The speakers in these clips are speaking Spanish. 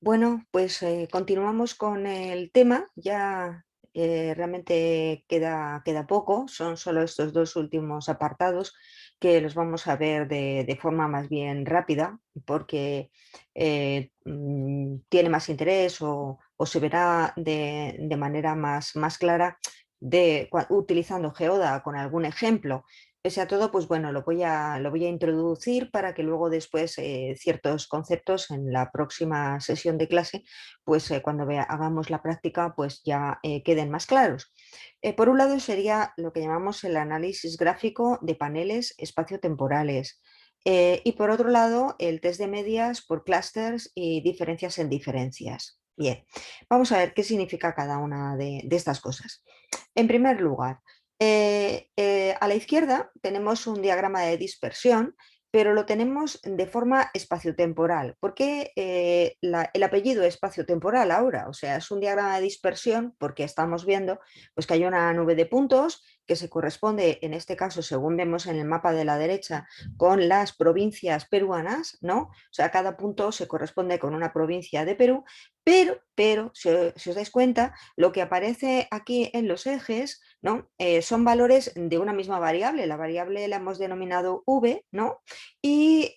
Bueno, pues continuamos con el tema. Ya realmente queda poco, son solo estos dos últimos apartados que los vamos a ver de forma más bien rápida, porque tiene más interés o se verá de manera más clara utilizando Geoda con algún ejemplo. Pese a todo, pues bueno, lo voy a introducir para que luego después ciertos conceptos en la próxima sesión de clase, pues cuando hagamos la práctica, pues ya queden más claros. Por un lado sería lo que llamamos el análisis gráfico de paneles espaciotemporales. Y por otro lado, el test de medias por clústeres y diferencias en diferencias. Bien, vamos a ver qué significa cada una de estas cosas. En primer lugar, a la izquierda tenemos un diagrama de dispersión, pero lo tenemos de forma espaciotemporal. ¿Por qué el apellido espaciotemporal ahora? O sea, es un diagrama de dispersión porque estamos viendo pues, que hay una nube de puntos que se corresponde, en este caso, según vemos en el mapa de la derecha, con las provincias peruanas, ¿no? O sea, cada punto se corresponde con una provincia de Perú, pero si os dais cuenta, lo que aparece aquí en los ejes, ¿no? Son valores de una misma variable. La variable la hemos denominado v, ¿no? Y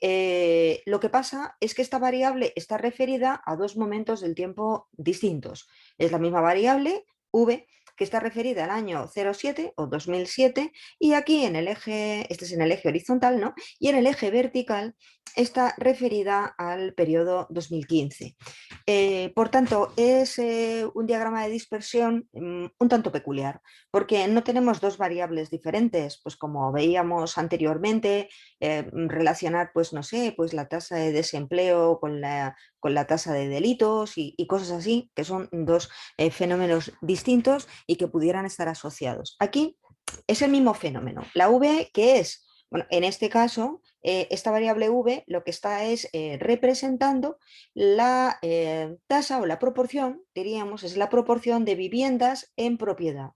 lo que pasa es que esta variable está referida a dos momentos del tiempo distintos. Es la misma variable v que está referida al año 07 o 2007 y aquí en el eje, este es en el eje horizontal, ¿no? Y en el eje vertical está referida al periodo 2015. Por tanto, es un diagrama de dispersión un tanto peculiar, porque no tenemos dos variables diferentes, pues como veíamos anteriormente, relacionar, pues no sé, pues la tasa de desempleo con la tasa de delitos y cosas así, que son dos fenómenos distintos y que pudieran estar asociados. Aquí es el mismo fenómeno. La V, que es, bueno, en este caso, esta variable V lo que está es representando la tasa o la proporción, diríamos, es la proporción de viviendas en propiedad.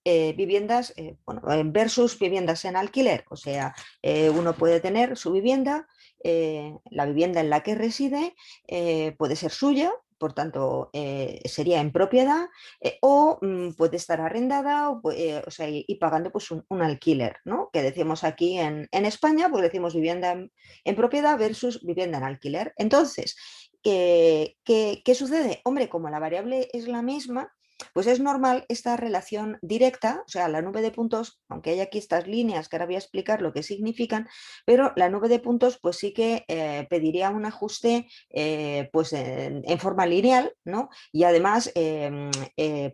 Viviendas bueno, versus viviendas en alquiler, o sea, uno puede tener su vivienda, la vivienda en la que reside puede ser suya, por tanto sería en propiedad, o puede estar arrendada o sea, y pagando pues un alquiler, ¿no? Que decimos aquí en España, pues decimos vivienda en propiedad versus vivienda en alquiler. Entonces, ¿qué sucede? Hombre, como la variable es la misma, pues es normal esta relación directa, o sea, la nube de puntos, aunque hay aquí estas líneas que ahora voy a explicar lo que significan, pero la nube de puntos pues sí que pediría un ajuste pues en forma lineal, ¿no? Y además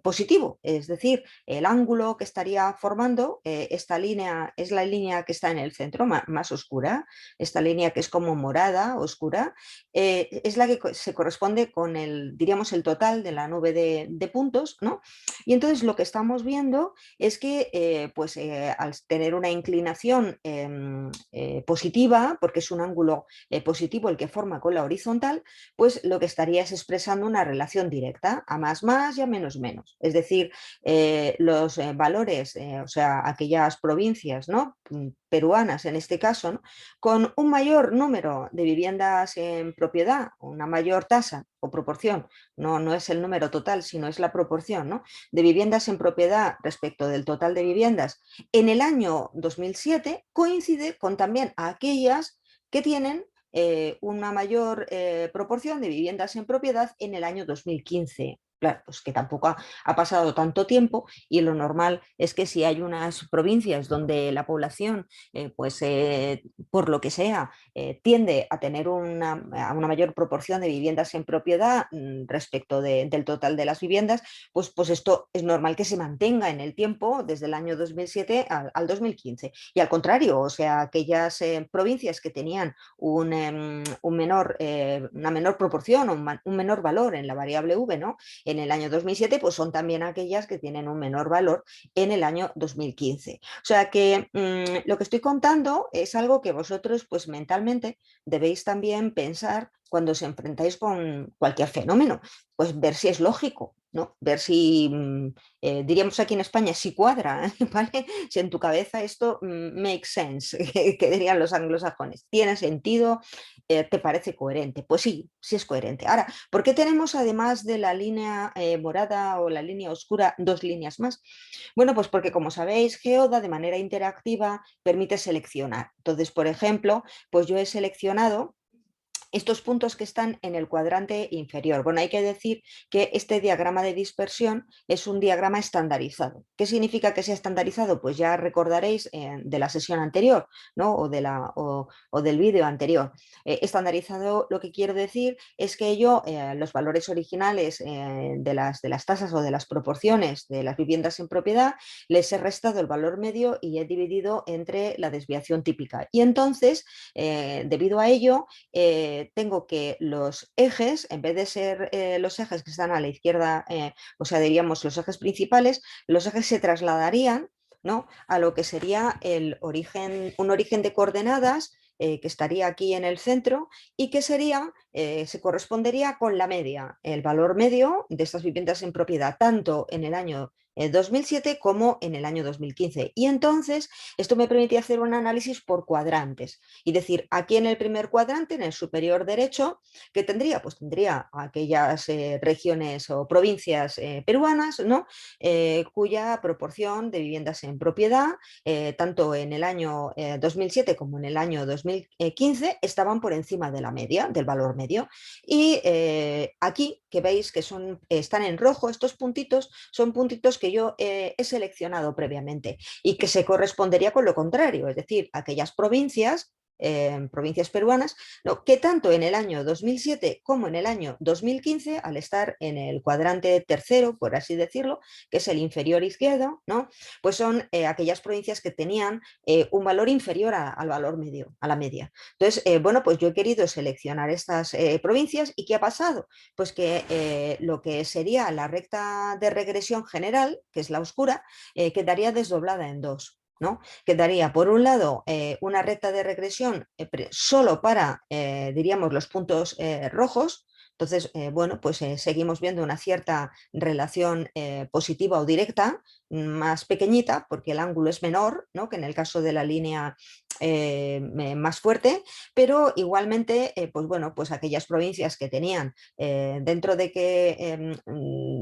positivo, es decir, el ángulo que estaría formando esta línea es la línea que está en el centro, más oscura, esta línea que es como morada, oscura, es la que se corresponde con diríamos, el total de la nube de puntos, ¿no? Y entonces lo que estamos viendo es que pues, al tener una inclinación positiva, porque es un ángulo positivo el que forma con la horizontal, pues lo que estaría es expresando una relación directa, a más y a menos. Es decir, los valores, o sea, aquellas provincias, ¿no? Peruanas en este caso, ¿no? Con un mayor número de viviendas en propiedad, una mayor tasa o proporción, no es el número total, sino es la proporción, ¿no? De viviendas en propiedad respecto del total de viviendas en el año 2007 coincide con también aquellas que tienen una mayor proporción de viviendas en propiedad en el año 2015. Claro, pues que tampoco ha pasado tanto tiempo y lo normal es que si hay unas provincias donde la población, pues por lo que sea, tiende a tener a una mayor proporción de viviendas en propiedad respecto del total de las viviendas, pues esto es normal que se mantenga en el tiempo desde el año 2007 al 2015. Y al contrario, o sea, aquellas provincias que tenían una menor proporción, un menor valor en la variable V, ¿no? En el año 2007, pues son también aquellas que tienen un menor valor en el año 2015. O sea que lo que estoy contando es algo que vosotros pues mentalmente debéis también pensar cuando os enfrentáis con cualquier fenómeno, pues ver si es lógico, ¿no? Ver si, diríamos aquí en España, si cuadra, ¿vale? Si en tu cabeza esto makes sense, que dirían los anglosajones, tiene sentido te parece coherente. Pues sí, sí es coherente. Ahora, ¿por qué tenemos además de la línea morada o la línea oscura dos líneas más? Bueno, pues porque como sabéis, Geoda de manera interactiva permite seleccionar. Entonces, por ejemplo, pues yo he seleccionado estos puntos que están en el cuadrante inferior. Bueno, hay que decir que este diagrama de dispersión es un diagrama estandarizado. ¿Qué significa que sea estandarizado? Pues ya recordaréis de la sesión anterior, ¿no? o del vídeo anterior. Estandarizado, lo que quiero decir es que yo los valores originales de las tasas o de las proporciones de las viviendas en propiedad les he restado el valor medio y he dividido entre la desviación típica. Y entonces, debido a ello, tengo que los ejes, en vez de ser los ejes que están a la izquierda, o sea, diríamos los ejes principales, los ejes se trasladarían, ¿no?, a lo que sería un origen de coordenadas que estaría aquí en el centro y que sería, se correspondería con la media, el valor medio de estas viviendas en propiedad, tanto en el año 2007 como en el año 2015. Y entonces esto me permitía hacer un análisis por cuadrantes y decir, aquí en el primer cuadrante, en el superior derecho, ¿qué tendría? Pues tendría aquellas regiones o provincias peruanas, ¿no?, cuya proporción de viviendas en propiedad, tanto en el año 2007 como en el año 2015, estaban por encima de la media, del valor medio. Y aquí, que veis que están en rojo, estos puntitos son puntitos que yo he seleccionado previamente y que se correspondería con lo contrario, es decir, aquellas provincias peruanas, no, que tanto en el año 2007 como en el año 2015, al estar en el cuadrante tercero, por así decirlo, que es el inferior izquierdo, ¿no?, pues son aquellas provincias que tenían un valor inferior al valor medio, a la media. Entonces, bueno, pues yo he querido seleccionar estas provincias y ¿qué ha pasado? Pues que lo que sería la recta de regresión general, que es la oscura, quedaría desdoblada en dos, ¿no? Quedaría, por un lado, una recta de regresión solo para, diríamos, los puntos rojos. Entonces, bueno, pues seguimos viendo una cierta relación positiva o directa, más pequeñita, porque el ángulo es menor, ¿no?, que en el caso de la línea más fuerte, pero igualmente, pues bueno, pues aquellas provincias que tenían, dentro de que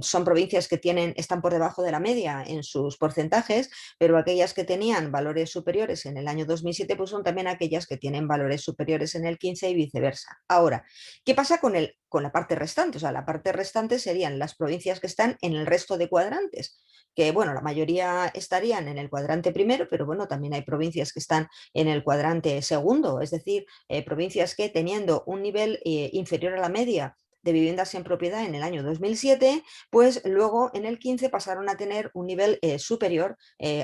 son provincias que están por debajo de la media en sus porcentajes, pero aquellas que tenían valores superiores en el año 2007, pues son también aquellas que tienen valores superiores en el 15 y viceversa. Ahora, ¿qué pasa con la parte restante? O sea, la parte restante serían las provincias que están en el resto de cuadrantes, que bueno, la mayoría estarían en el cuadrante primero, pero bueno, también hay provincias que están en el cuadrante segundo, es decir, provincias que teniendo un nivel inferior a la media de viviendas en propiedad en el año 2007, pues luego en el 15 pasaron a tener un nivel superior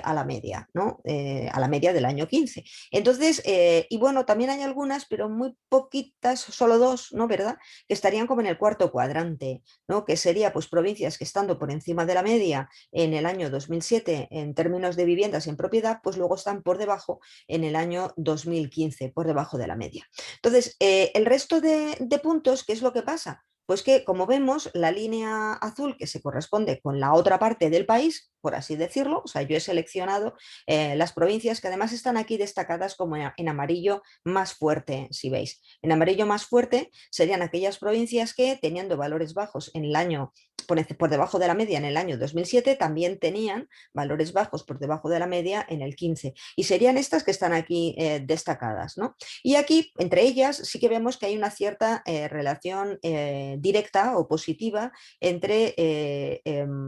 a la media, ¿no? A la media del año 15. Entonces, y bueno, también hay algunas, pero muy poquitas, solo dos, ¿no?, ¿verdad?, que estarían como en el cuarto cuadrante, ¿no?, que sería pues provincias que estando por encima de la media en el año 2007 en términos de viviendas en propiedad, pues luego están por debajo en el año 2015, por debajo de la media. Entonces, el resto de puntos, ¿qué es lo que pasa? Pues que, como vemos, la línea azul que se corresponde con la otra parte del país, por así decirlo, o sea, yo he seleccionado las provincias que además están aquí destacadas como en amarillo más fuerte, si veis. En amarillo más fuerte serían aquellas provincias que, teniendo valores bajos en el año, por debajo de la media en el año 2007, también tenían valores bajos por debajo de la media en el 15. Y serían estas que están aquí destacadas, ¿no? Y aquí, entre ellas, sí que vemos que hay una cierta relación directa o positiva entre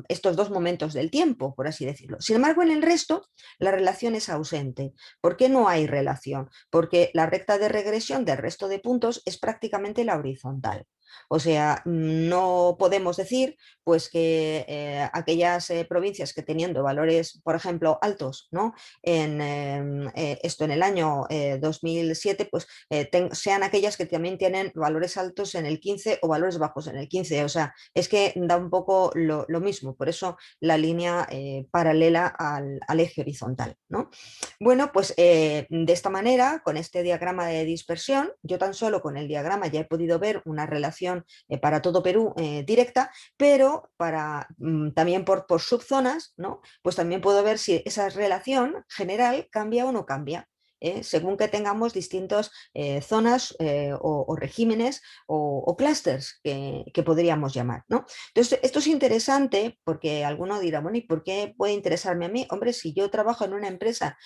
estos dos momentos del tiempo, por así decirlo. Sin embargo, en el resto, la relación es ausente. ¿Por qué no hay relación? Porque la recta de regresión del resto de puntos es prácticamente la horizontal. O sea, no podemos decir pues que aquellas provincias que teniendo valores, por ejemplo, altos, ¿no?, esto en el año 2007, pues sean aquellas que también tienen valores altos en el 15 o valores bajos en el 15. O sea, es que da un poco lo mismo, por eso la línea paralela al eje horizontal, ¿no? Bueno, pues de esta manera, con este diagrama de dispersión, yo tan solo con el diagrama ya he podido ver una relación para todo Perú directa, pero también por subzonas, ¿no?, pues también puedo ver si esa relación general cambia o no cambia. según que tengamos distintas zonas o regímenes o clústeres que podríamos llamar, ¿no? Entonces, esto es interesante porque alguno dirá, bueno, ¿y por qué puede interesarme a mí? Hombre, si yo trabajo en una empresa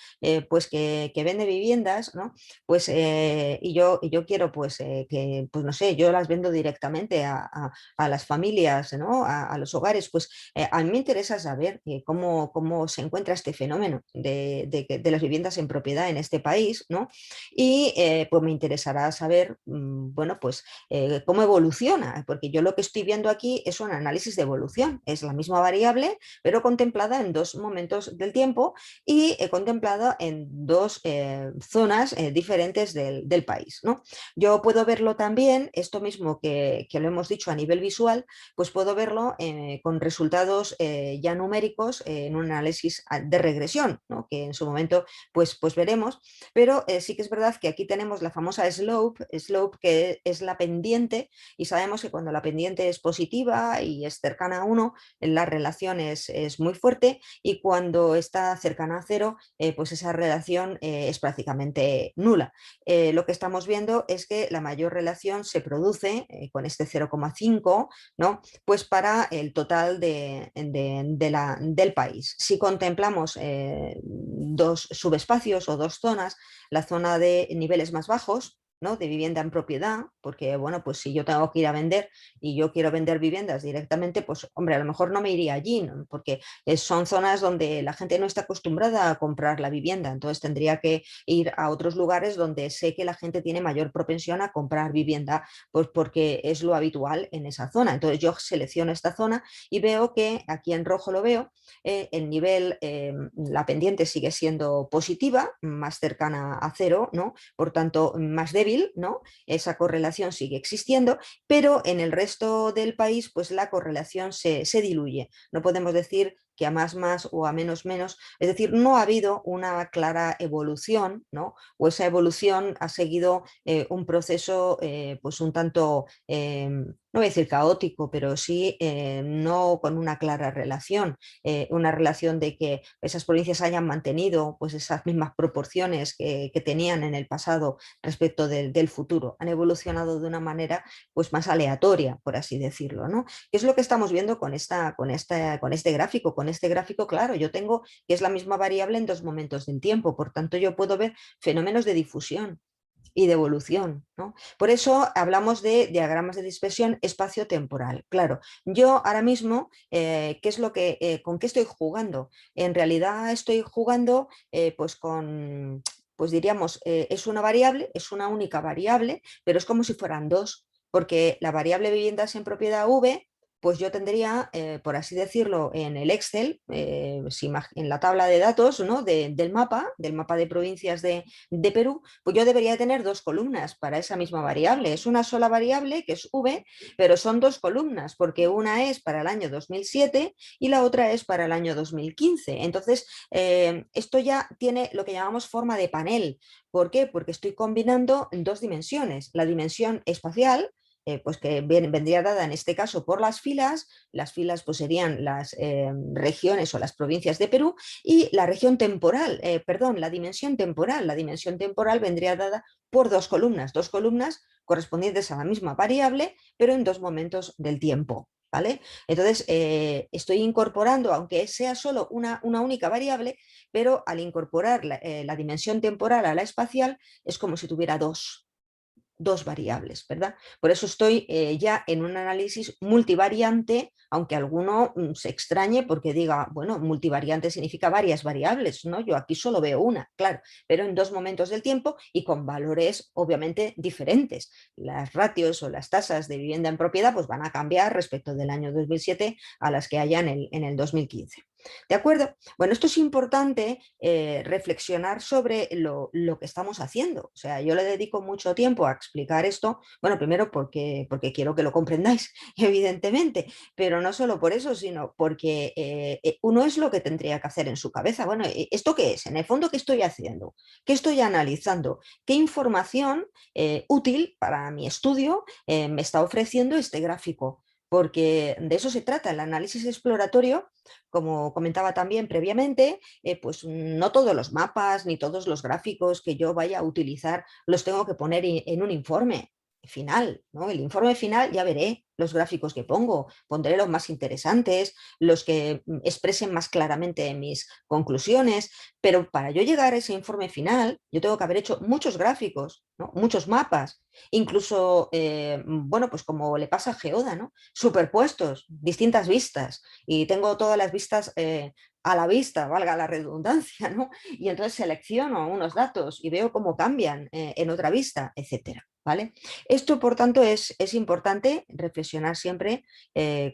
pues que vende viviendas, ¿no? Pues y yo quiero pues que, pues no sé, yo las vendo directamente a las familias, ¿no? A los hogares, pues a mí me interesa saber cómo se encuentra este fenómeno de las viviendas en propiedad en este país, ¿no? Y pues me interesará saber, bueno, pues cómo evoluciona, porque yo lo que estoy viendo aquí es un análisis de evolución, es la misma variable, pero contemplada en dos momentos del tiempo y contemplada en dos zonas diferentes del país, ¿no? Yo puedo verlo también, esto mismo que lo hemos dicho a nivel visual, pues puedo verlo con resultados ya numéricos en un análisis de regresión, ¿no? Que en su momento pues veremos, pero sí que es verdad que aquí tenemos la famosa slope que es la pendiente, y sabemos que cuando la pendiente es positiva y es cercana a 1, la relación es muy fuerte, y cuando está cercana a 0, pues esa relación es prácticamente nula. Lo que estamos viendo es que la mayor relación se produce con este 0,5, ¿no? Pues para el total del país. Si contemplamos dos subespacios o dos zonas, la zona de niveles más bajos, ¿no? De vivienda en propiedad, porque bueno, pues si yo tengo que ir a vender y yo quiero vender viviendas directamente, pues hombre, a lo mejor no me iría allí, ¿no? Porque son zonas donde la gente no está acostumbrada a comprar la vivienda, entonces tendría que ir a otros lugares donde sé que la gente tiene mayor propensión a comprar vivienda, pues porque es lo habitual en esa zona. Entonces yo selecciono esta zona y veo que aquí en rojo lo veo, el nivel, la pendiente sigue siendo positiva, más cercana a 0, ¿no? Por tanto, más débil, ¿no? Esa correlación sigue existiendo, pero en el resto del país, pues la correlación se diluye. No podemos decir que a más o a menos, es decir, no ha habido una clara evolución, ¿no? O esa evolución ha seguido un proceso pues un tanto, no voy a decir caótico, pero sí no con una clara relación, una relación de que esas provincias hayan mantenido pues esas mismas proporciones que tenían en el pasado respecto del futuro, han evolucionado de una manera pues más aleatoria, por así decirlo, ¿no? ¿Qué es lo que estamos viendo con este gráfico? Con este gráfico, claro, yo tengo que es la misma variable en dos momentos del tiempo, por tanto yo puedo ver fenómenos de difusión y de evolución, ¿no? Por eso hablamos de diagramas de dispersión espacio-temporal. Claro, yo ahora mismo, ¿qué es con qué estoy jugando? En realidad estoy jugando pues con, pues diríamos, es una variable, es una única variable, pero es como si fueran dos, porque la variable viviendas en propiedad V, pues yo tendría, por así decirlo, en el Excel, en la tabla de datos, ¿no? Del mapa de provincias de Perú, pues yo debería tener dos columnas para esa misma variable. Es una sola variable que es V, pero son dos columnas, porque una es para el año 2007 y la otra es para el año 2015. Entonces, esto ya tiene lo que llamamos forma de panel. ¿Por qué? Porque estoy combinando dos dimensiones, la dimensión espacial, pues que vendría dada en este caso por las filas pues serían las regiones o las provincias de Perú, y la región temporal, perdón, la dimensión temporal vendría dada por dos columnas correspondientes a la misma variable, pero en dos momentos del tiempo. ¿Vale? Entonces, estoy incorporando, aunque sea solo una única variable, pero al incorporar la dimensión temporal a la espacial, es como si tuviera dos variables, ¿verdad? Por eso estoy ya en un análisis multivariante, aunque alguno se extrañe porque diga, bueno, multivariante significa varias variables, ¿no? Yo aquí solo veo una, claro, pero en dos momentos del tiempo y con valores obviamente diferentes. Las ratios o las tasas de vivienda en propiedad pues van a cambiar respecto del año 2007 a las que haya en el 2015. ¿De acuerdo? Bueno, esto es importante reflexionar sobre lo que estamos haciendo. O sea, yo le dedico mucho tiempo a explicar esto, bueno, primero porque quiero que lo comprendáis, evidentemente, pero no solo por eso, sino porque uno es lo que tendría que hacer en su cabeza. Bueno, ¿esto qué es? En el fondo, ¿qué estoy haciendo? ¿Qué estoy analizando? ¿Qué información útil para mi estudio me está ofreciendo este gráfico? porque de eso se trata. El análisis exploratorio, como comentaba también previamente, pues no todos los mapas ni todos los gráficos que yo vaya a utilizar los tengo que poner en un informe final, ¿no? El informe final ya veré los gráficos que pongo, pondré los más interesantes, los que expresen más claramente mis conclusiones, pero para yo llegar a ese informe final, yo tengo que haber hecho muchos gráficos, ¿no? Muchos mapas, incluso, bueno, pues como le pasa a Geoda, ¿no? Superpuestos, distintas vistas, y tengo todas las vistas a la vista, valga la redundancia, ¿no? Y entonces selecciono unos datos y veo cómo cambian en otra vista, etcétera. ¿Vale? Esto, por tanto, es importante reflexionar siempre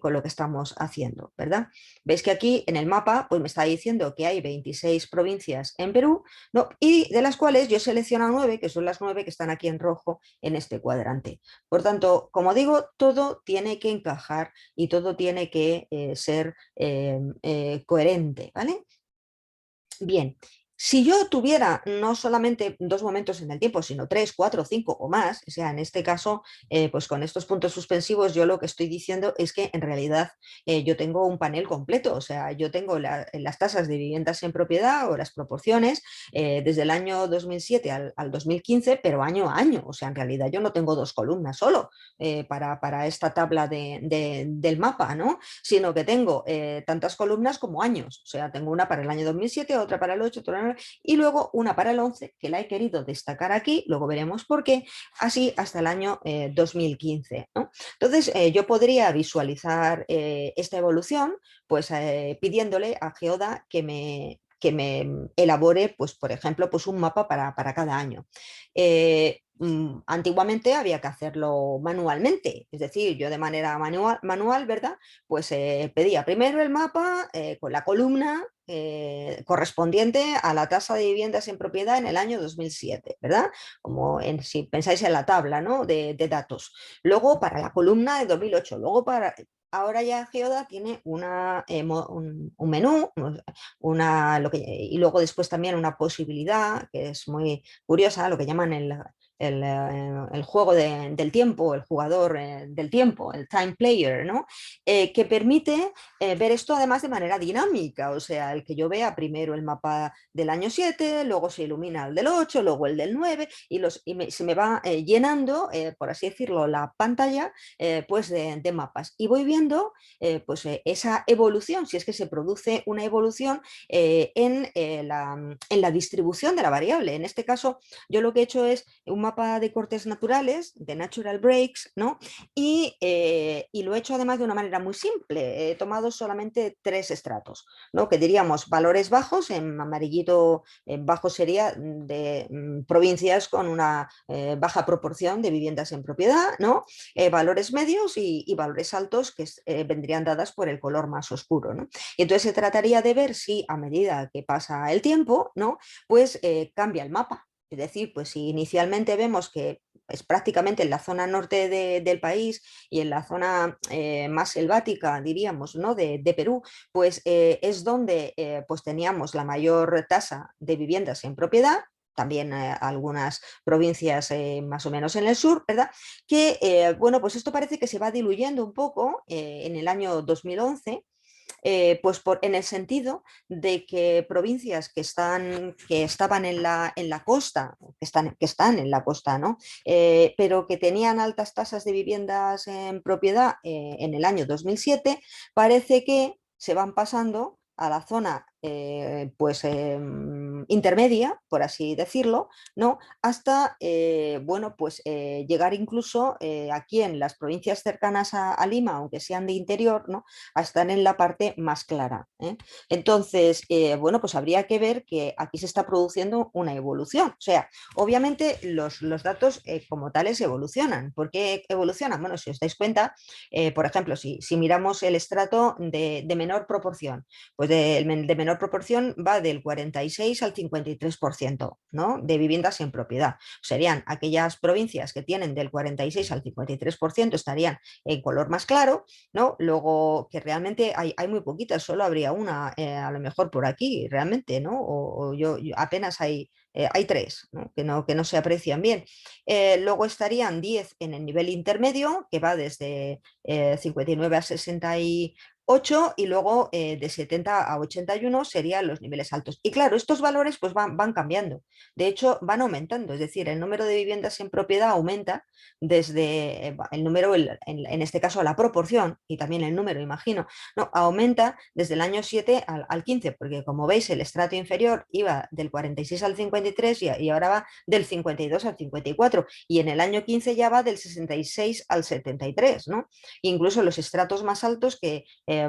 con lo que estamos haciendo, ¿verdad? Veis que aquí en el mapa pues me está diciendo que hay 26 provincias en Perú, ¿no? Y de las cuales yo selecciono 9, que son las 9 que están aquí en rojo en este cuadrante. Por tanto, como digo, todo tiene que encajar y todo tiene que ser coherente, ¿vale? Bien, si yo tuviera no solamente dos momentos en el tiempo, sino tres, cuatro, cinco o más, o sea, en este caso, pues con estos puntos suspensivos, yo lo que estoy diciendo es que en realidad yo tengo un panel completo, o sea, yo tengo las tasas de viviendas en propiedad o las proporciones desde el año 2007 al 2015, pero año a año, o sea, en realidad yo no tengo dos columnas solo para esta tabla del mapa, ¿no? Sino que tengo tantas columnas como años, o sea, tengo una para el año 2007, otra para el 8, otra para el 9, y luego una para el 11, que la he querido destacar aquí, luego veremos por qué, así hasta el año 2015, ¿no? Entonces, yo podría visualizar esta evolución, pues pidiéndole a Geoda que me elabore, pues, por ejemplo, pues un mapa para cada año. Antiguamente había que hacerlo manualmente, es decir, yo de manera manual, ¿verdad? Pues pedía primero el mapa con la columna correspondiente a la tasa de viviendas en propiedad en el año 2007, ¿verdad? Como si pensáis en la tabla, ¿no? de datos. Luego para la columna de 2008, luego para... Ahora ya Geoda tiene un menú y luego después también una posibilidad que es muy curiosa, lo que llaman el juego del tiempo, el jugador del tiempo, el time player, ¿no? Que permite ver esto además de manera dinámica, o sea, el que yo vea primero el mapa del año 7, luego se ilumina el del 8, luego el del 9 se me va llenando, por así decirlo, la pantalla pues de mapas y voy viendo pues esa evolución, si es que se produce una evolución en la distribución de la variable. En este caso, yo lo que he hecho es un mapa de cortes naturales, de natural breaks, ¿no? Y lo he hecho además de una manera muy simple. He tomado solamente tres estratos, ¿no? Que diríamos valores bajos, en amarillito bajo sería de provincias con una baja proporción de viviendas en propiedad, ¿no? Valores medios y valores altos que vendrían dadas por el color más oscuro, ¿no? Y entonces se trataría de ver si a medida que pasa el tiempo, ¿no? Pues cambia el mapa. Es decir, pues si inicialmente vemos que es prácticamente en la zona norte del país y en la zona más selvática, diríamos, ¿no? de Perú, pues es donde pues teníamos la mayor tasa de viviendas en propiedad, también algunas provincias más o menos en el sur, ¿verdad? Que, bueno, pues esto parece que se va diluyendo un poco en el año 2011 pues en el sentido de que provincias que estaban en la costa, que están en la costa, ¿no? Pero que tenían altas tasas de viviendas en propiedad en el año 2007, parece que se van pasando a la zona pues intermedia, por así decirlo, ¿no? Hasta bueno, pues llegar incluso aquí en las provincias cercanas a Lima, aunque sean de interior, ¿no? A estar en la parte más clara. Entonces, bueno, pues habría que ver que aquí se está produciendo una evolución. O sea, obviamente los datos como tales evolucionan. ¿Por qué evolucionan? Bueno, si os dais cuenta, por ejemplo, si miramos el estrato de menor proporción, pues de menor proporción va del 46 al 53%, ¿no? De viviendas en propiedad. Serían aquellas provincias que tienen del 46 al 53%, estarían en color más claro, ¿no? Luego, que realmente hay muy poquitas, solo habría una, a lo mejor por aquí, realmente, ¿no? O yo apenas hay hay 3, ¿no? Que no se aprecian bien. Luego estarían 10 en el nivel intermedio, que va desde 59 a 68, y luego de 70 a 81 serían los niveles altos. Y claro, estos valores pues van cambiando. De hecho, van aumentando, es decir, el número de viviendas en propiedad aumenta desde el número, en este caso la proporción, y también el número, imagino, ¿no? Aumenta desde el año 7 al 15, porque como veis el estrato inferior iba del 46 al 53 y ahora va del 52 al 54, y en el año 15 ya va del 66 al 73, ¿no? Incluso los estratos más altos, que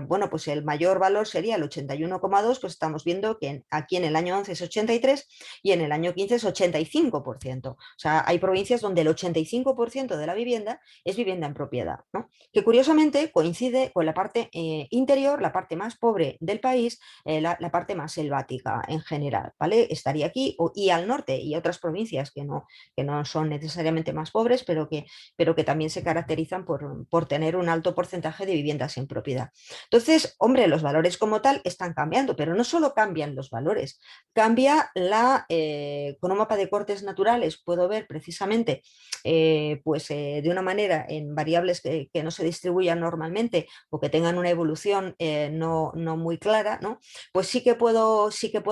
bueno, pues el mayor valor sería el 81,2, pues estamos viendo que aquí en el año 11 es 83 y en el año 15 es 85%. O sea, hay provincias donde el 85% de la vivienda es vivienda en propiedad, ¿no? Que curiosamente coincide con la parte interior, la parte más pobre del país, la parte más selvática en general, ¿vale? Estaría aquí y al norte, y otras provincias que no son necesariamente más pobres, pero que también se caracterizan por tener un alto porcentaje de viviendas en propiedad. Entonces, hombre, los valores como tal están cambiando, pero no solo cambian los valores, cambia con un mapa de cortes naturales puedo ver precisamente de una manera en variables que no se distribuyan normalmente o que tengan una evolución no muy clara, ¿no? Pues sí que puedo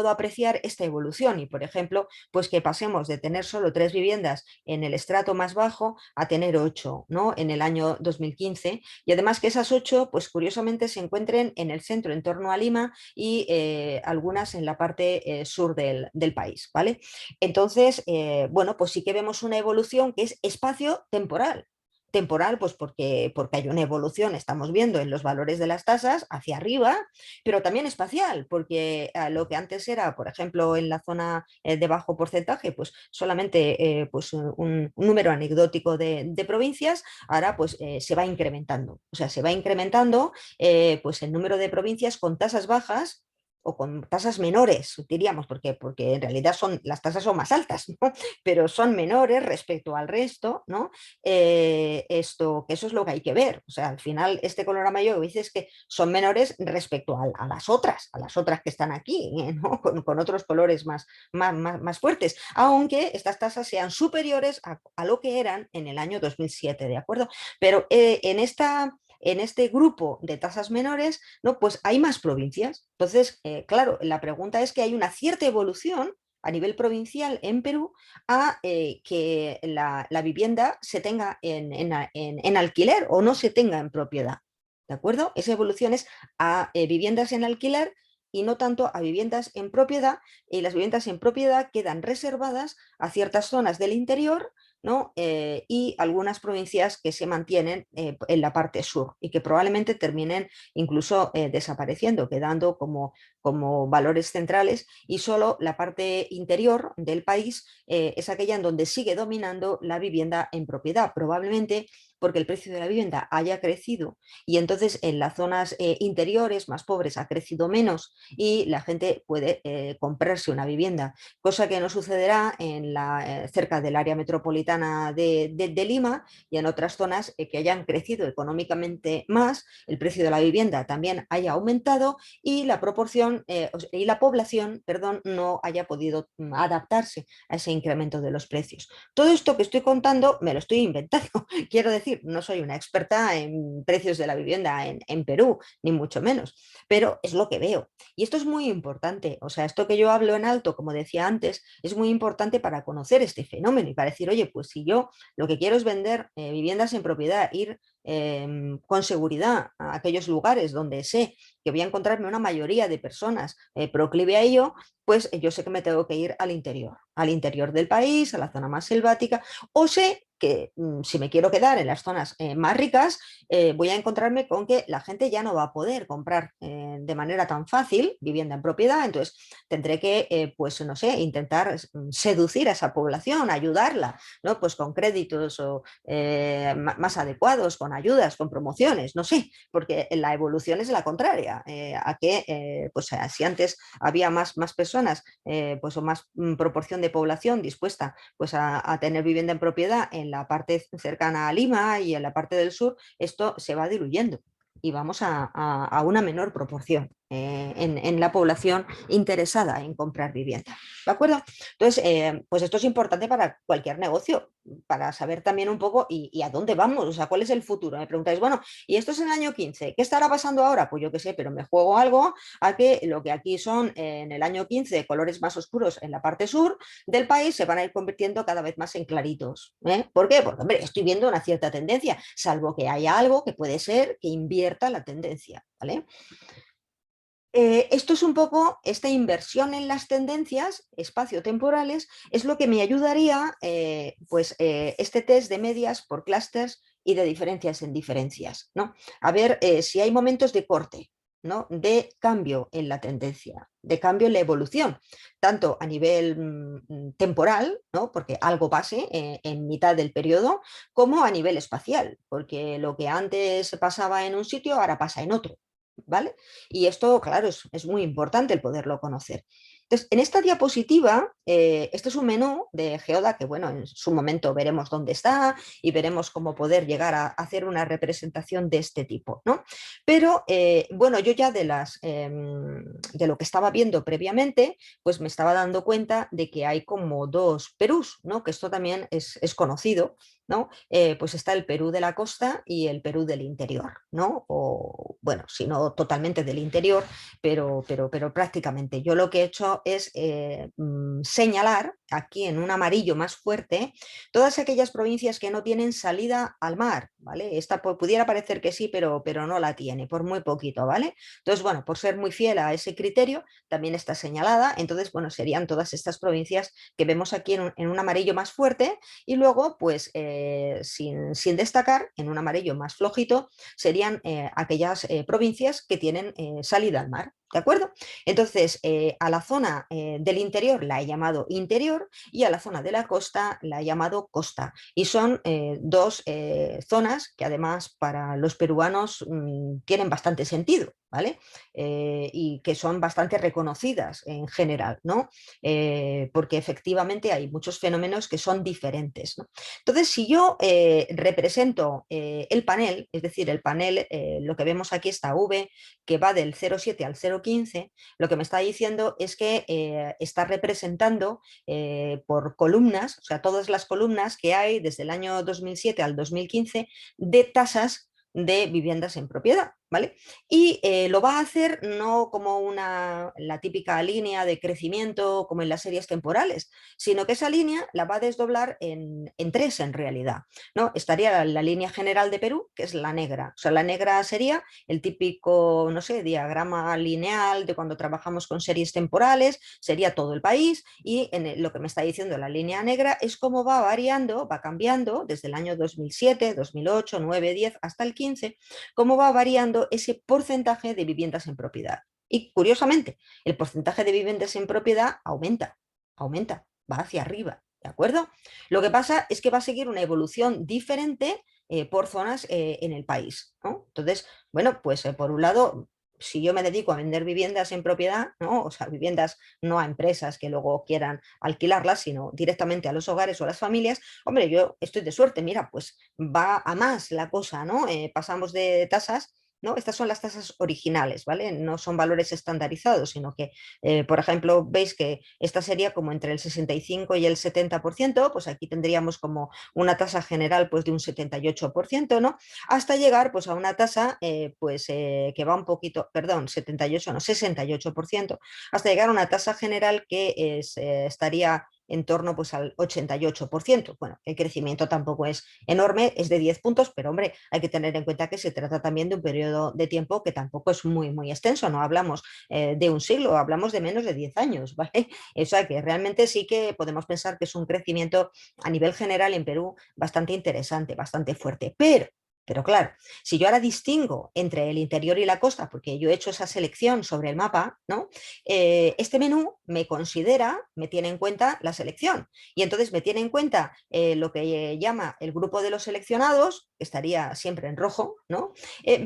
apreciar esta evolución y, por ejemplo, pues que pasemos de tener solo 3 viviendas en el estrato más bajo a tener 8, ¿no? En el año 2015, y además que esas 8, pues curiosamente se encuentren en el centro, en torno a Lima, y algunas en la parte sur del país, ¿vale? Entonces, bueno, pues sí que vemos una evolución que es espacio-temporal. Temporal, pues porque hay una evolución, estamos viendo en los valores de las tasas hacia arriba, pero también espacial, porque lo que antes era, por ejemplo, en la zona de bajo porcentaje, pues solamente pues un número anecdótico de provincias, ahora pues se va incrementando. O sea, se va incrementando pues el número de provincias con tasas bajas o con tasas menores, diríamos, porque en realidad las tasas son más altas, ¿no? Pero son menores respecto al resto, ¿no? Que eso es lo que hay que ver. O sea, al final este color amarillo que dices que son menores respecto a las otras que están aquí, ¿no? Con otros colores más fuertes, aunque estas tasas sean superiores a lo que eran en el año 2007, ¿de acuerdo? Pero en este grupo de tasas menores, ¿no? Pues hay más provincias. Entonces, claro, la pregunta es que hay una cierta evolución a nivel provincial en Perú a que la vivienda se tenga en alquiler o no se tenga en propiedad. ¿De acuerdo? Esa evolución es a viviendas en alquiler y no tanto a viviendas en propiedad, y las viviendas en propiedad quedan reservadas a ciertas zonas del interior, ¿no? Y algunas provincias que se mantienen en la parte sur y que probablemente terminen incluso desapareciendo, quedando como valores centrales, y solo la parte interior del país es aquella en donde sigue dominando la vivienda en propiedad, probablemente porque el precio de la vivienda haya crecido y entonces en las zonas interiores más pobres ha crecido menos y la gente puede comprarse una vivienda, cosa que no sucederá cerca del área metropolitana de Lima, y en otras zonas que hayan crecido económicamente más, el precio de la vivienda también haya aumentado y la proporción y la población, perdón, no haya podido adaptarse a ese incremento de los precios. Todo esto que estoy contando me lo estoy inventando. Quiero decir, no soy una experta en precios de la vivienda en Perú, ni mucho menos, pero es lo que veo. Y esto es muy importante. O sea, esto que yo hablo en alto, como decía antes, es muy importante para conocer este fenómeno y para decir, oye, pues si yo lo que quiero es vender viviendas en propiedad, ir con seguridad a aquellos lugares donde sé que voy a encontrarme una mayoría de personas proclive a ello, pues yo sé que me tengo que ir al interior del país, a la zona más selvática, o sé que si me quiero quedar en las zonas más ricas, voy a encontrarme con que la gente ya no va a poder comprar de manera tan fácil vivienda en propiedad, entonces tendré que, pues no sé, intentar seducir a esa población, ayudarla, ¿no? Pues con créditos o más adecuados, con ayudas, con promociones, no sé, porque la evolución es la contraria, a que pues si antes había más personas pues, o más proporción de población dispuesta pues, a tener vivienda en propiedad en la parte cercana a Lima y en la parte del sur, esto se va diluyendo y vamos a una menor proporción. en la población interesada en comprar vivienda. ¿De acuerdo? Entonces, pues esto es importante para cualquier negocio, para saber también un poco y a dónde vamos, o sea, cuál es el futuro. Me preguntáis, bueno, y esto es en el año 15, ¿qué estará pasando ahora? Pues yo qué sé, pero me juego algo a que lo que aquí son en el año 15 colores más oscuros en la parte sur del país se van a ir convirtiendo cada vez más en claritos. ¿Eh? ¿Por qué? Porque, hombre, estoy viendo una cierta tendencia, salvo que haya algo que puede ser que invierta la tendencia, ¿vale? Esto es un poco, esta inversión en las tendencias espaciotemporales es lo que me ayudaría, este test de medias por clústeres y de diferencias en diferencias, ¿no? A ver si hay momentos de corte, ¿no? De cambio en la tendencia, de cambio en la evolución, tanto a nivel temporal, ¿no? Porque algo pase en mitad del periodo, como a nivel espacial, porque lo que antes pasaba en un sitio ahora pasa en otro. ¿Vale? Y esto, claro, es muy importante el poderlo conocer. Entonces, en esta diapositiva, este es un menú de Geoda que, bueno, en su momento veremos dónde está y veremos cómo poder llegar a hacer una representación de este tipo, ¿no? Pero, bueno, yo ya de lo que estaba viendo previamente, pues me estaba dando cuenta de que hay como dos Perús, ¿no? Que esto también es conocido, ¿no? Pues está el Perú de la costa y el Perú del interior, ¿no? O, bueno, si no totalmente del interior, pero prácticamente. Yo lo que he hecho es señalar aquí en un amarillo más fuerte todas aquellas provincias que no tienen salida al mar, ¿vale? Esta pudiera parecer que sí, pero no la tiene, por muy poquito, ¿vale? Entonces, bueno, por ser muy fiel a ese criterio, también está señalada. Entonces, bueno, serían todas estas provincias que vemos aquí en un amarillo más fuerte y luego, pues, sin destacar, en un amarillo más flojito, serían aquellas provincias que tienen salida al mar. ¿De acuerdo? Entonces, a la zona del interior la he llamado interior y a la zona de la costa la he llamado costa. Y son dos zonas que además para los peruanos tienen bastante sentido, ¿vale? Y que son bastante reconocidas en general, ¿no? Porque efectivamente hay muchos fenómenos que son diferentes, ¿no? Entonces, si yo represento el panel, es decir, el panel, lo que vemos aquí, esta V, que va del 0,7 al 0,15, lo que me está diciendo es que está representando por columnas, o sea, todas las columnas que hay desde el año 2007 al 2015 de tasas de viviendas en propiedad, ¿vale? Y lo va a hacer no como la típica línea de crecimiento como en las series temporales, sino que esa línea la va a desdoblar en tres en realidad, ¿no? Estaría la línea general de Perú, que es la negra, o sea, la negra sería el típico, no sé, diagrama lineal de cuando trabajamos con series temporales, sería todo el país y lo que me está diciendo la línea negra es cómo va variando, va cambiando desde el año 2007, 2008, 9, 10 hasta el 15, cómo va variando ese porcentaje de viviendas en propiedad. Y curiosamente, el porcentaje de viviendas en propiedad aumenta, va hacia arriba, ¿de acuerdo? Lo que pasa es que va a seguir una evolución diferente por zonas en el país, ¿no? Entonces, bueno, pues por un lado, si yo me dedico a vender viviendas en propiedad, ¿no? O sea, viviendas no a empresas que luego quieran alquilarlas, sino directamente a los hogares o a las familias, hombre, yo estoy de suerte, mira, pues va a más la cosa, ¿no? Pasamos de tasas, ¿no? Estas son las tasas originales, ¿vale? No son valores estandarizados, sino que, por ejemplo, veis que esta sería como entre el 65 y el 70%, pues aquí tendríamos como una tasa general pues de un 78%, ¿no? Hasta llegar pues a una tasa que va un poquito, perdón, 78, no, 68%, hasta llegar a una tasa general que estaría en torno pues al 88%. Bueno, el crecimiento tampoco es enorme, es de 10 puntos, pero hombre, hay que tener en cuenta que se trata también de un periodo de tiempo que tampoco es muy extenso, no hablamos de un siglo, hablamos de menos de 10 años, ¿vale? O sea que realmente sí que podemos pensar que es un crecimiento a nivel general en Perú bastante interesante, bastante fuerte, pero claro, si yo ahora distingo entre el interior y la costa, porque yo he hecho esa selección sobre el mapa, ¿no? Este menú me considera, me tiene en cuenta la selección y entonces me tiene en cuenta lo que llama el grupo de los seleccionados, que estaría siempre en rojo, ¿no?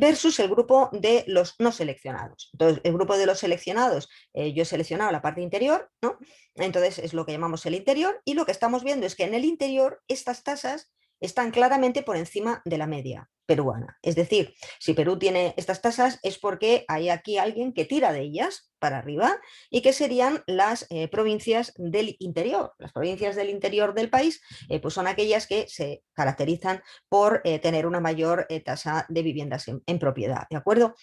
Versus el grupo de los no seleccionados. Entonces, el grupo de los seleccionados, yo he seleccionado la parte interior, ¿no? Entonces es lo que llamamos el interior y lo que estamos viendo es que en el interior estas tasas están claramente por encima de la media. peruana. Es decir, si Perú tiene estas tasas es porque hay aquí alguien que tira de ellas para arriba y que serían las provincias del interior. Las provincias del interior del país pues son aquellas que se caracterizan por tener una mayor tasa de viviendas en propiedad, ¿de acuerdo?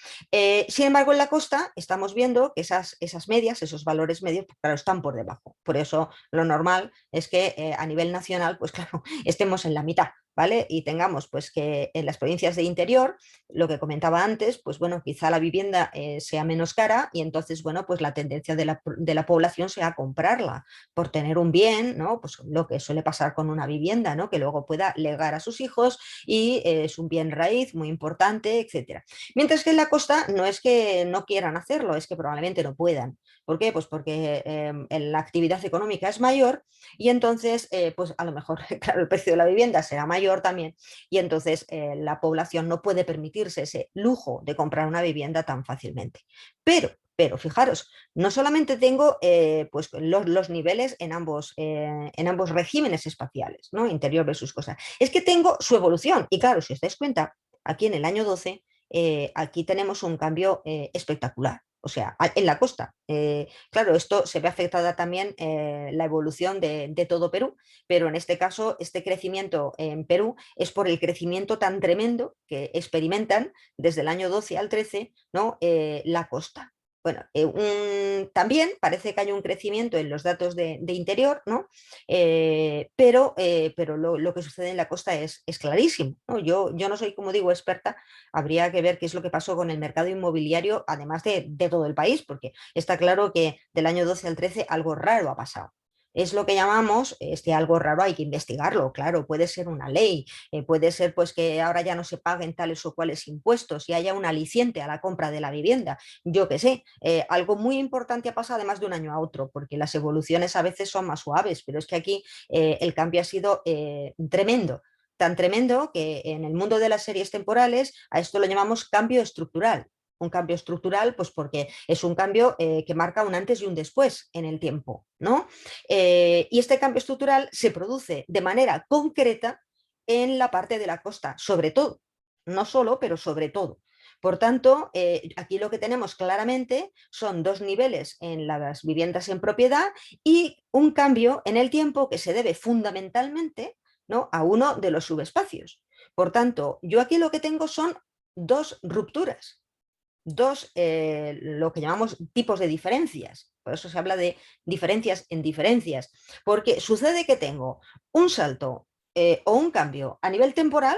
Sin embargo, en la costa estamos viendo que esas medias, esos valores medios, pues, claro, están por debajo. Por eso lo normal es que a nivel nacional, pues claro, estemos en la mitad, ¿vale? Y tengamos pues que en las provincias de interior, lo que comentaba antes, pues bueno, quizá la vivienda sea menos cara y entonces, bueno, pues la tendencia de la población sea comprarla por tener un bien, ¿no? Pues lo que suele pasar con una vivienda, ¿no? Que luego pueda legar a sus hijos y es un bien raíz muy importante, etcétera. Mientras que en la costa no es que no quieran hacerlo, es que probablemente no puedan. ¿Por qué? Pues porque la actividad económica es mayor y entonces, pues a lo mejor, claro, el precio de la vivienda será mayor también y entonces la población no puede permitirse ese lujo de comprar una vivienda tan fácilmente. Pero fijaros, no solamente tengo pues los niveles en ambos regímenes espaciales, ¿no? Interior versus costa, es que tengo su evolución. Y claro, si os dais cuenta, aquí en el año 12 aquí tenemos un cambio espectacular. O sea, en la costa. Claro, esto se ve afectada también la evolución de todo Perú, pero en este caso, este crecimiento en Perú es por el crecimiento tan tremendo que experimentan desde el año 12 al 13, ¿no? La costa. Bueno, también parece que hay un crecimiento en los datos de interior, ¿no? Pero lo que sucede en la costa es clarísimo, ¿no? Yo no soy, como digo, experta, habría que ver qué es lo que pasó con el mercado inmobiliario, además de todo el país, porque está claro que del año 12 al 13 algo raro ha pasado. Es lo que llamamos, este algo raro hay que investigarlo, claro, puede ser una ley, puede ser pues que ahora ya no se paguen tales o cuales impuestos y haya un aliciente a la compra de la vivienda, yo qué sé, algo muy importante ha pasado además de un año a otro, porque las evoluciones a veces son más suaves, pero es que aquí el cambio ha sido tremendo, tan tremendo que en el mundo de las series temporales a esto lo llamamos cambio estructural. Un cambio estructural, pues porque es un cambio que marca un antes y un después en el tiempo, ¿no? Y este cambio estructural se produce de manera concreta en la parte de la costa, sobre todo, no solo, pero sobre todo. Por tanto, aquí lo que tenemos claramente son dos niveles en las viviendas en propiedad y un cambio en el tiempo que se debe fundamentalmente, ¿no? A uno de los subespacios. Por tanto, yo aquí lo que tengo son dos rupturas, dos, lo que llamamos tipos de diferencias. Por eso se habla de diferencias en diferencias, porque sucede que tengo un salto o un cambio a nivel temporal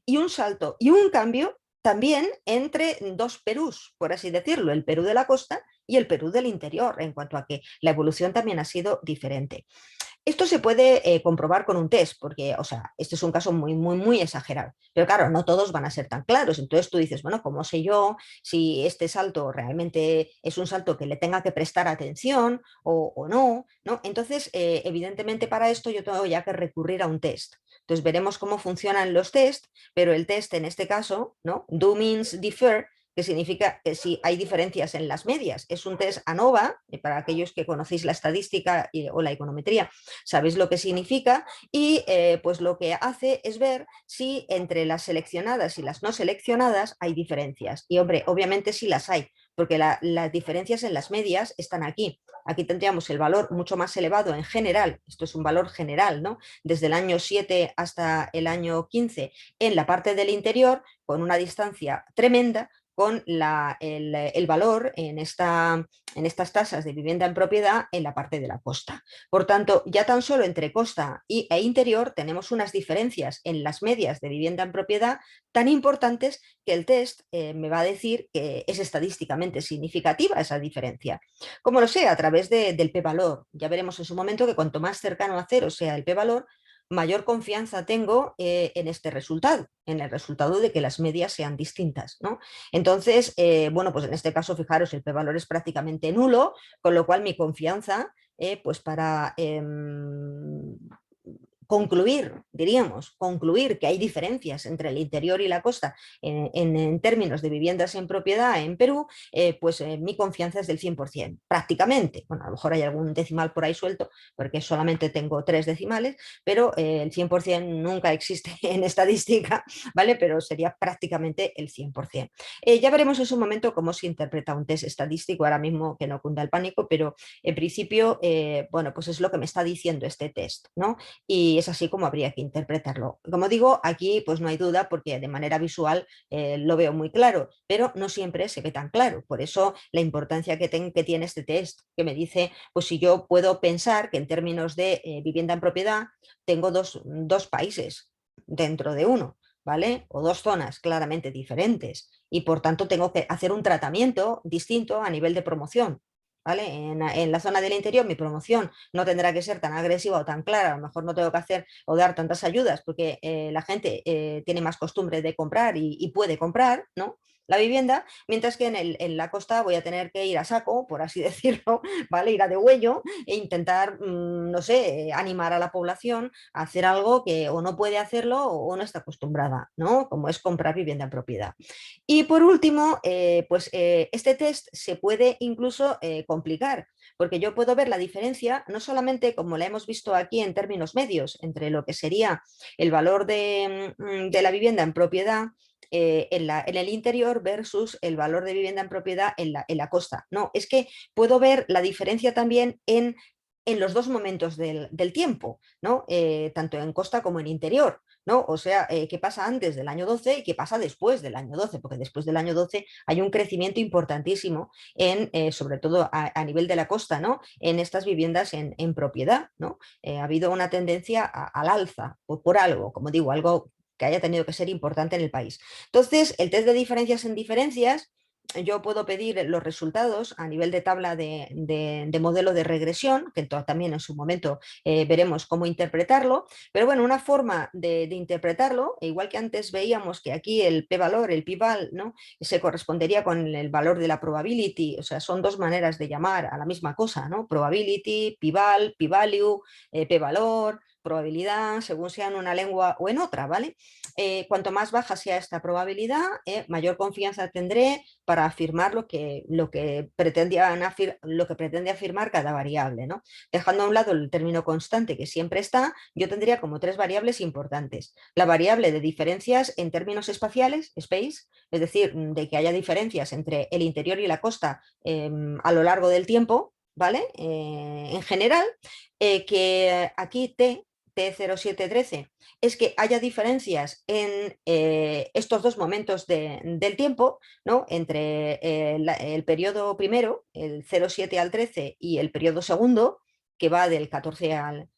y un salto y un cambio también entre dos Perús, por así decirlo, el Perú de la costa y el Perú del interior, en cuanto a que la evolución también ha sido diferente. Esto se puede comprobar con un test, porque, o sea, este es un caso muy, muy, muy exagerado. Pero claro, no todos van a ser tan claros. Entonces tú dices, bueno, ¿cómo sé yo si este salto realmente es un salto que le tenga que prestar atención o no? ¿No? Entonces, evidentemente para esto yo tengo ya que recurrir a un test. Entonces veremos cómo funcionan los test, pero el test en este caso, ¿no? Do means differ, que significa que si hay diferencias en las medias. Es un test ANOVA, para aquellos que conocéis la estadística o la econometría, sabéis lo que significa y pues lo que hace es ver si entre las seleccionadas y las no seleccionadas hay diferencias. Y hombre, obviamente sí las hay, porque las diferencias en las medias están aquí. Aquí tendríamos el valor mucho más elevado en general, esto es un valor general, ¿no? Desde el año 7 hasta el año 15 en la parte del interior, con una distancia tremenda, con el valor en estas tasas de vivienda en propiedad en la parte de la costa. Por tanto, ya tan solo entre costa e interior tenemos unas diferencias en las medias de vivienda en propiedad tan importantes que el test me va a decir que es estadísticamente significativa esa diferencia. Como lo sé, a través del p-valor. Ya veremos en su momento que cuanto más cercano a cero sea el p-valor, mayor confianza tengo en este resultado, en el resultado de que las medias sean distintas, ¿no? Entonces, bueno, pues en este caso, fijaros, el p-valor es prácticamente nulo, con lo cual mi confianza pues concluir, diríamos, concluir que hay diferencias entre el interior y la costa en términos de viviendas en propiedad en Perú, pues mi confianza es del 100%, prácticamente. Bueno, a lo mejor hay algún decimal por ahí suelto, porque solamente tengo 3 decimales, pero el 100% nunca existe en estadística, ¿vale? Pero sería prácticamente el 100%. Ya veremos en su momento cómo se interpreta un test estadístico, ahora mismo que no cunda el pánico, pero en principio, bueno, pues es lo que me está diciendo este test, ¿no? Y es así como habría que interpretarlo. Como digo, aquí pues no hay duda porque de manera visual lo veo muy claro, pero no siempre se ve tan claro. Por eso la importancia que tiene este test, que me dice, pues si yo puedo pensar que en términos de vivienda en propiedad tengo dos países dentro de uno, ¿vale? O dos zonas claramente diferentes y por tanto tengo que hacer un tratamiento distinto a nivel de promoción. ¿Vale? En la zona del interior mi promoción no tendrá que ser tan agresiva o tan clara, a lo mejor no tengo que hacer o dar tantas ayudas porque la gente tiene más costumbre de comprar y puede comprar, ¿no? La vivienda, mientras que en la costa voy a tener que ir a saco, por así decirlo, ¿vale? Ir a de huello e intentar, no sé, animar a la población a hacer algo que o no puede hacerlo o no está acostumbrada, ¿no? Como es comprar vivienda en propiedad. Y por último, pues este test se puede incluso complicar, porque yo puedo ver la diferencia, no solamente como la hemos visto aquí en términos medios, entre lo que sería el valor de la vivienda en propiedad en el interior versus el valor de vivienda en propiedad en la costa. No, es que puedo ver la diferencia también en los dos momentos del tiempo, ¿no? Tanto en costa como en interior. ¿No? O sea, qué pasa antes del año 12 y qué pasa después del año 12, porque después del año 12 hay un crecimiento importantísimo sobre todo a nivel de la costa, ¿no? En estas viviendas en propiedad, ¿no? Ha habido una tendencia al alza por algo, como digo, algo que haya tenido que ser importante en el país. Entonces, el test de diferencias en diferencias, yo puedo pedir los resultados a nivel de tabla de modelo de regresión, que también en su momento veremos cómo interpretarlo, pero bueno, una forma de interpretarlo, igual que antes veíamos que aquí el p-valor, el p-val, ¿no? Se correspondería con el valor de la probability, o sea, son dos maneras de llamar a la misma cosa, ¿no? Probability, p-val, p-value, p-valor, probabilidad, según sea en una lengua o en otra, ¿vale? Cuanto más baja sea esta probabilidad, mayor confianza tendré para afirmar lo que pretende afirmar cada variable, ¿no? Dejando a un lado el término constante que siempre está, yo tendría como 3 variables importantes. La variable de diferencias en términos espaciales, space, es decir, de que haya diferencias entre el interior y la costa a lo largo del tiempo, ¿vale? En general, que aquí T0713 es que haya diferencias en estos dos momentos del tiempo, ¿no? Entre el periodo primero, el 07 al 13, y el periodo segundo, que va del 14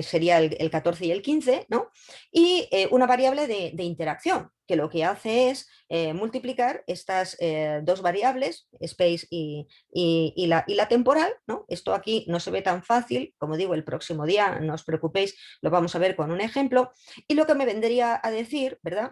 sería el 14 y el 15, ¿no? Y una variable de interacción, que lo que hace es multiplicar estas dos variables, space y la temporal, ¿no? Esto aquí no se ve tan fácil, como digo, el próximo día, no os preocupéis, lo vamos a ver con un ejemplo, y lo que me vendría a decir, ¿verdad?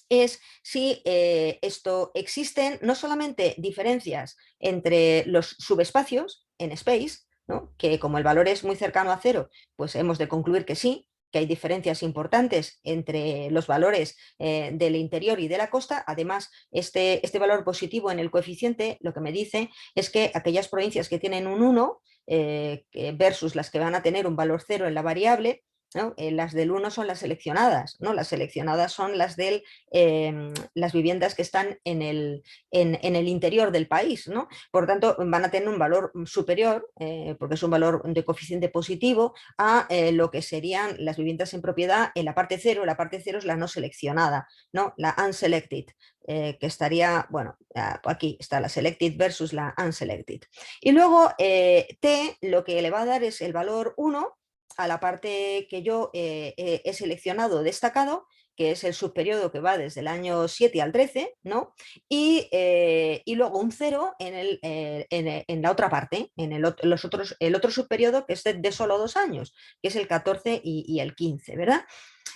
Es si esto existen no solamente diferencias entre los subespacios en space, ¿no? Que como el valor es muy cercano a cero, pues hemos de concluir que sí, que hay diferencias importantes entre los valores del interior y de la costa. Además, este valor positivo en el coeficiente lo que me dice es que aquellas provincias que tienen un 1 versus las que van a tener un valor 0 en la variable, ¿no? Las del 1 son las seleccionadas, ¿no? Las seleccionadas son las viviendas que están en el interior del país, ¿no? Por tanto, van a tener un valor superior, porque es un valor de coeficiente positivo, a lo que serían las viviendas en propiedad en la parte cero. La parte cero es la no seleccionada, ¿no? La unselected, que estaría, bueno, aquí está la selected versus la unselected. Y luego T lo que le va a dar es el valor 1 a la parte que yo he seleccionado destacado, que es el subperiodo que va desde el año 7 al 13, ¿no? Y luego un 0 en la otra parte, en el otro subperiodo que es de solo 2 años, que es el 14 y el 15, ¿verdad?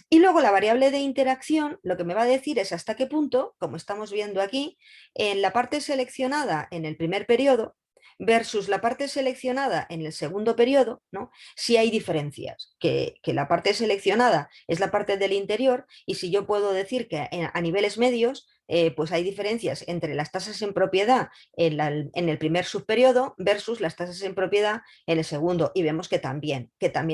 Y luego la variable de interacción lo que me va a decir es hasta qué punto, como estamos viendo aquí, en la parte seleccionada en el primer periodo, versus la parte seleccionada en el segundo periodo, ¿no? Sí hay diferencias, que la parte seleccionada es la parte del interior y si yo puedo decir que a niveles medios, pues hay diferencias entre las tasas en propiedad en el primer subperiodo versus las tasas en propiedad en el segundo. Y vemos que también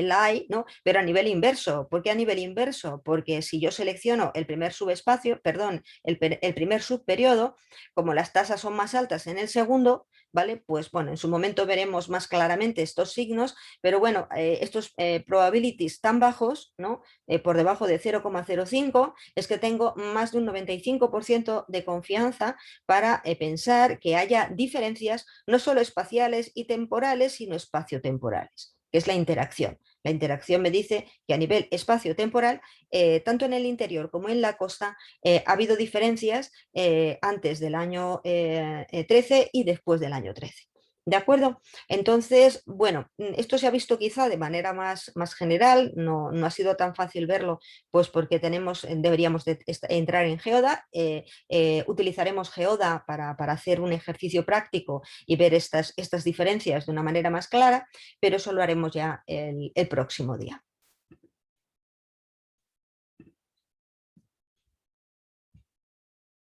la hay, ¿no? Pero a nivel inverso. ¿Por qué a nivel inverso? Porque si yo selecciono el primer subespacio, perdón, el primer subperiodo, como las tasas son más altas en el segundo, ¿vale? Pues bueno, en su momento veremos más claramente estos signos, pero bueno, estos probabilities tan bajos, ¿no? Por debajo de 0,05, es que tengo más de un 95% de confianza para pensar que haya diferencias no solo espaciales y temporales, sino espaciotemporales, que es la interacción. La interacción me dice que a nivel espacio-temporal, tanto en el interior como en la costa, ha habido diferencias antes del año 13 y después del año 13. ¿De acuerdo? Entonces, bueno, esto se ha visto quizá de manera más general, no ha sido tan fácil verlo, pues porque deberíamos de entrar en Geoda, utilizaremos Geoda para hacer un ejercicio práctico y ver estas diferencias de una manera más clara, pero eso lo haremos ya el próximo día.